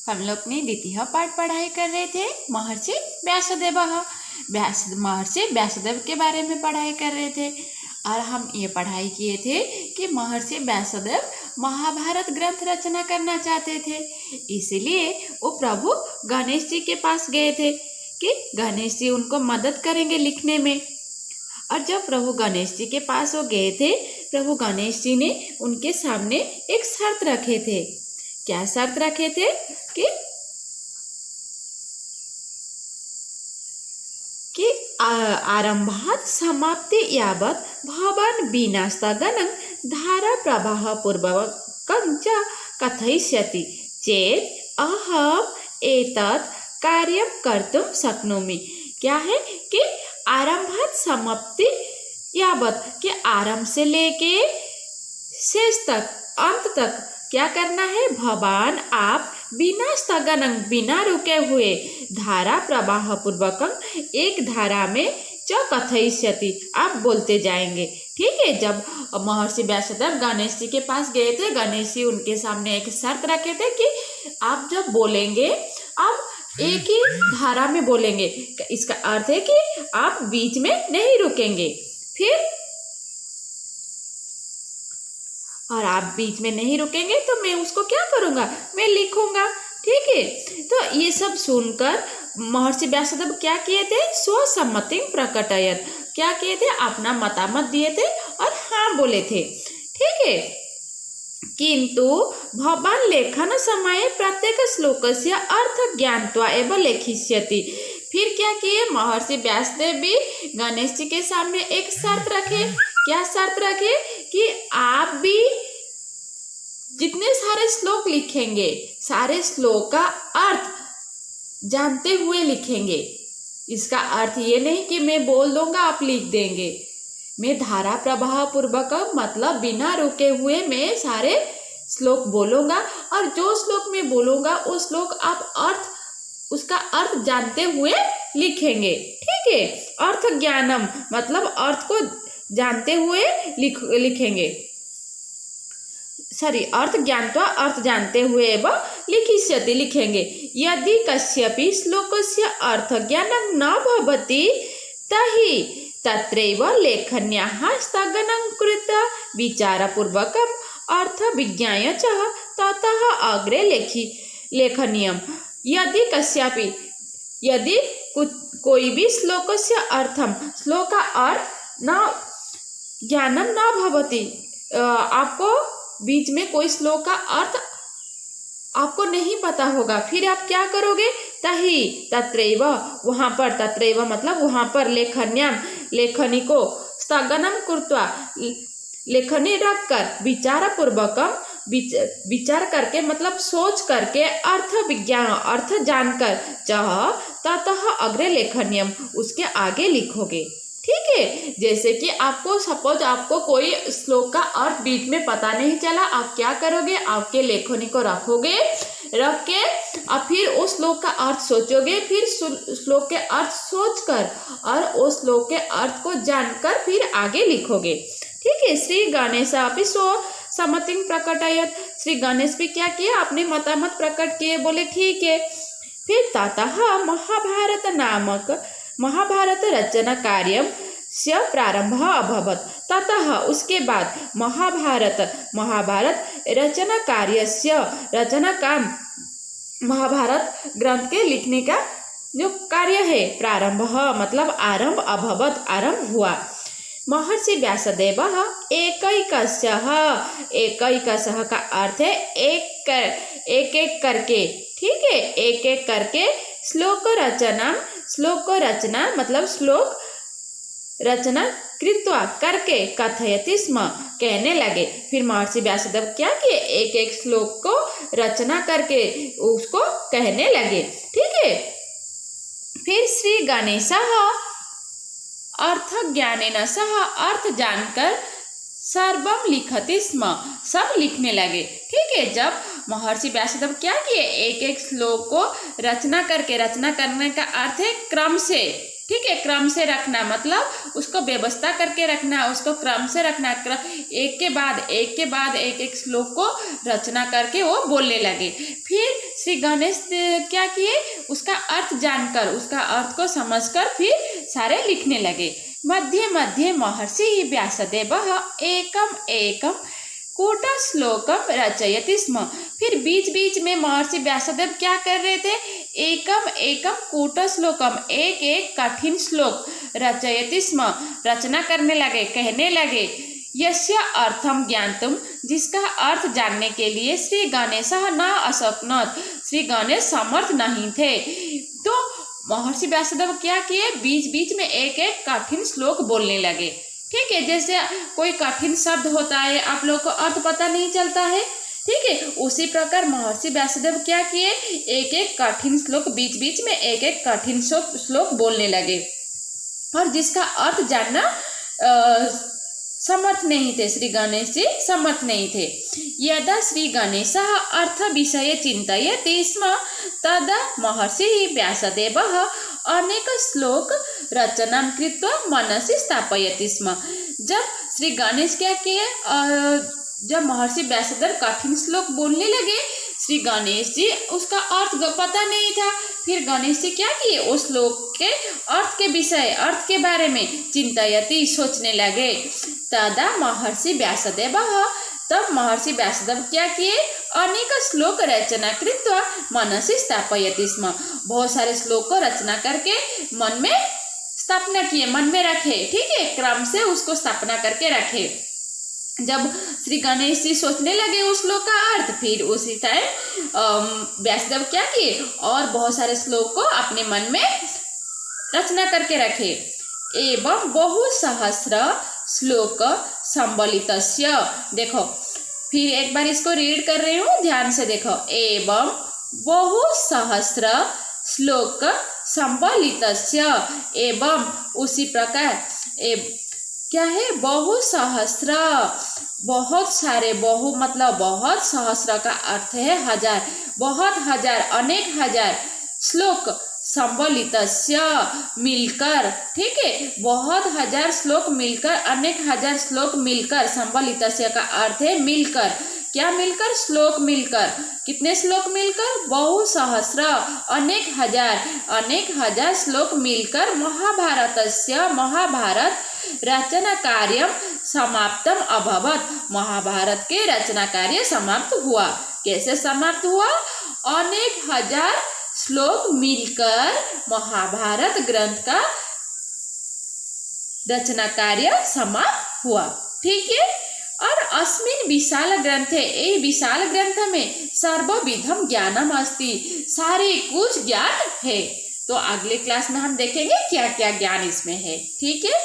हम लोग ने द्वितीय पाठ पढ़ाई कर रहे थे महर्षि व्यासदेव। महर्षि व्यासदेव के बारे में पढ़ाई कर रहे थे और हम ये पढ़ाई किए थे कि महर्षि व्यासदेव महाभारत ग्रंथ रचना करना चाहते थे, इसीलिए वो प्रभु गणेश जी के पास गए थे कि गणेश जी उनको मदद करेंगे लिखने में। और जब प्रभु गणेश जी के पास वो गए थे, प्रभु गणेश जी ने उनके सामने एक शर्त रखे थे। क्या शर्त रखे थे कि आरंभात् समाप्ति यावत् भवान् विनाशगणं धारा प्रवाह पूर्वकं च कथयिष्यति चेत् अहम् एतत् कार्यं कर्तुं शक्नोमि। क्या है कि आरंभात् समाप्ति यावत्, कि आरंभ से लेके शेष तक, अंत तक क्या करना है? भवान आप बिना स्थगनं, बिना रुके हुए, धारा प्रवाह पूर्वकं, एक धारा में च कथयिष्यति, आप बोलते जाएंगे। ठीक है। जब महर्षि व्यासदेव गणेश जी के पास गए थे, गणेश जी उनके सामने एक शर्त रखे थे कि आप जब बोलेंगे आप एक ही धारा में बोलेंगे। इसका अर्थ है कि आप बीच में नहीं रुकेंगे। फिर और आप बीच में नहीं रुकेंगे तो मैं उसको क्या करूँगा? मैं लिखूँगा। ठीक है। तो ये सब सुनकर महर्षि व्यासदेव क्या किए थे? स्वसम्मति प्रकटयत, क्या किए थे? अपना मतामत दिए थे और हाँ बोले थे। ठीक है। किंतु भवान् लेखन समय प्रत्येक श्लोकस्य अर्थ ज्ञात्वा एव लेखिष्यति। फिर क्या किए? महर्षि व्यासदेव भी गणेश जी के सामने एक शर्त रखे। क्या शर्त रखे? कि आप भी जितने सारे श्लोक लिखेंगे, सारे श्लोक का अर्थ जानते हुए लिखेंगे। इसका अर्थ ये नहीं कि मैं बोल दूंगा आप लिख देंगे। मैं धारा प्रवाह पूर्वक, मतलब बिना रुके हुए मैं सारे श्लोक बोलूंगा और जो श्लोक मैं बोलूंगा वो श्लोक आप उसका अर्थ जानते हुए लिखेंगे। ठीक है। अर्थ ज्ञानम, मतलब अर्थ को जानते हुए लिखेंगे। अर्थ ज्ञात्वा, अर्थ जानते हुए एवं लिखिष्यति, लिखेंगे। यदि कस्यापि श्लोकस्य अर्थ ज्ञानं न भवति तर्हि तत्रैव लेखन्याः स्थगनं कृत्वा विचारपूर्वकम् अर्थ विज्ञाय च ततः अग्रे लेखनीयम्। यदि कस्यापि, यदि कोई भी श्लोकस्य अर्थम, श्लोक का अर्थ न ज्ञानम न भवति, आपको बीच में कोई श्लोक का अर्थ आपको नहीं पता होगा, फिर आप क्या करोगे? तही तत्रैव, वहाँ पर, तत्रैव मतलब वहाँ पर, लेखन्याम, लेखनी को, स्थगनम कृत्वा, लेखनी रखकर, विचार पूर्वकम, विचार करके मतलब सोच करके, अर्थ विज्ञान, अर्थ जानकर, चह ततः अग्रे लेखनीयम, उसके आगे लिखोगे। ठीक है। जैसे कि आपको सपोज आपको कोई श्लोक का अर्थ बीच में पता नहीं चला, आप क्या करोगे? आपके लेखनी को रखोगे, रख के और फिर उस श्लोक का अर्थ सोचोगे, फिर श्लोक के अर्थ सोचकर और उस श्लोक के अर्थ को जानकर फिर आगे लिखोगे। ठीक है। श्री गणेश अपि स्वसम्मतिं प्रकटयत, श्री गणेश भी क्या किया? अपने मतामत प्रकट किए, बोले ठीक है। फिर ततः महाभारत नामक, महाभारत रचना कार्यम से प्रारंभ अभवत। ततः उसके बाद महाभारत रचना कार्य से, रचना काम, महाभारत ग्रंथ के लिखने का जो कार्य है, प्रारंभ मतलब आरंभ, अभवत आरंभ हुआ। महर्षि व्यासदेव एकैकशः, एकैकशः का अर्थ है एक करके। ठीक है। एक एक करके श्लोक रचना मतलब श्लोक रचना कृत्वा करके, कथयति स्म, कहने लगे। फिर महर्षि व्यासदेव क्या किए? एक एक श्लोक को रचना करके उसको कहने लगे। ठीक है। फिर श्री गणेशः अर्थ ज्ञानेन सह, अर्थ जानकर सर्वम लिखति स्म, सब लिखने लगे। ठीक है। जब महर्षि व्यासदेव क्या किए? एक एक श्लोक को रचना करके, रचना करने का अर्थ है क्रम से, ठीक है। क्रम से रखना मतलब उसको व्यवस्था करके रखना, उसको क्रम से रखना, एक के बाद एक श्लोक को रचना करके वो बोलने लगे। फिर श्री गणेश क्या किए, उसका अर्थ जानकर, उसका अर्थ को समझकर फिर सारे लिखने लगे। मध्ये मध्ये महर्षि व्यासदेवः एकम एकम कूटश्लोकम रचयति स्म। फिर बीच बीच में महर्षि व्यासदेव क्या कर रहे थे, एकम एकम कूटश्लोकम, एक एक कठिन श्लोक रचयति स्म, रचना करने लगे, कहने लगे। यस्य अर्थम ज्ञातुम, जिसका अर्थ जानने के लिए श्री गणेशः न अशक्नोत, श्री गणेश समर्थ नहीं थे। तो महर्षि व्यासदेव क्या किए, बीच बीच में एक एक कठिन श्लोक बोलने लगे। ठीक है, जैसे कोई कठिन शब्द होता है, आप लोग को अर्थ पता नहीं चलता है, ठीक है, उसी प्रकार महर्षि व्यासदेव क्या किए, एक एक कठिन श्लोक, बीच बीच में एक एक कठिन श्लोक बोलने लगे और जिसका अर्थ जानना समर्थ नहीं थे, श्री गणेश जी समर्थ नहीं थे। यदा श्री गणेशः अर्थ विषये चिन्तयति स्म तदा महर्षि व्यासदेवः अनेक श्लोक रचना कृत्वा मनसि स्थापयति स्म। जब श्री गणेश क्या किए, जब महर्षि व्यासदेव कठिन श्लोक बोलने लगे, श्री गणेश जी उसका अर्थ पता नहीं था, फिर गणेश जी क्या किए, उस श्लोक के अर्थ के विषय, अर्थ के बारे में चिंतयति, सोचने लगे। तदा महर्षि व्यासदेवः, तब महर्षि व्यासदेव क्या किए, अनेक श्लोक रचना कृत्वा मनसि स्थापयति स्म, बहुत सारे श्लोक को रचना करके मन में स्थापना किए, मन में रखे। ठीक है, क्रम से उसको स्थापना करके रखे। जब श्री गणेश जी सोचने लगे उस श्लोक का अर्थ, फिर उसी टाइम व्यासदेव क्या किए, और बहुत सारे श्लोक को अपने मन में रचना करके रखे। एवं बहुसहस्र श्लोक संबलितस्य, देखो फिर एक बार इसको रीड कर रही हूँ, ध्यान से देखो। एवं बहुसहस्र श्लोक संबलितस्य, एवं उसी प्रकार, क्या है, बहुसहस्र, बहुत सारे, बहु मतलब बहुत, सहस्र का अर्थ है हजार, बहुत हजार, अनेक हजार, श्लोक संबलितस्य मिलकर, ठीक है, बहुत हजार श्लोक मिलकर, अनेक हजार श्लोक मिलकर, संबलितस्य का अर्थ है मिलकर, क्या मिलकर, श्लोक मिलकर, कितने श्लोक मिलकर, बहुसहस्र, अनेक हजार श्लोक मिलकर महाभारतस्य, महाभारत रचना कार्य समाप्तम अभवत, महाभारत के रचना कार्य समाप्त हुआ। कैसे समाप्त हुआ, अनेक हजार श्लोक मिलकर महाभारत ग्रंथ का रचना कार्य समाप्त हुआ। ठीक है, और अस्मिन् विशाल ग्रंथे, ये विशाल ग्रंथ में सर्वविधम ज्ञानम अस्ति, सारे कुछ ज्ञान है। तो अगले क्लास में हम देखेंगे क्या क्या ज्ञान इसमें है। ठीक है।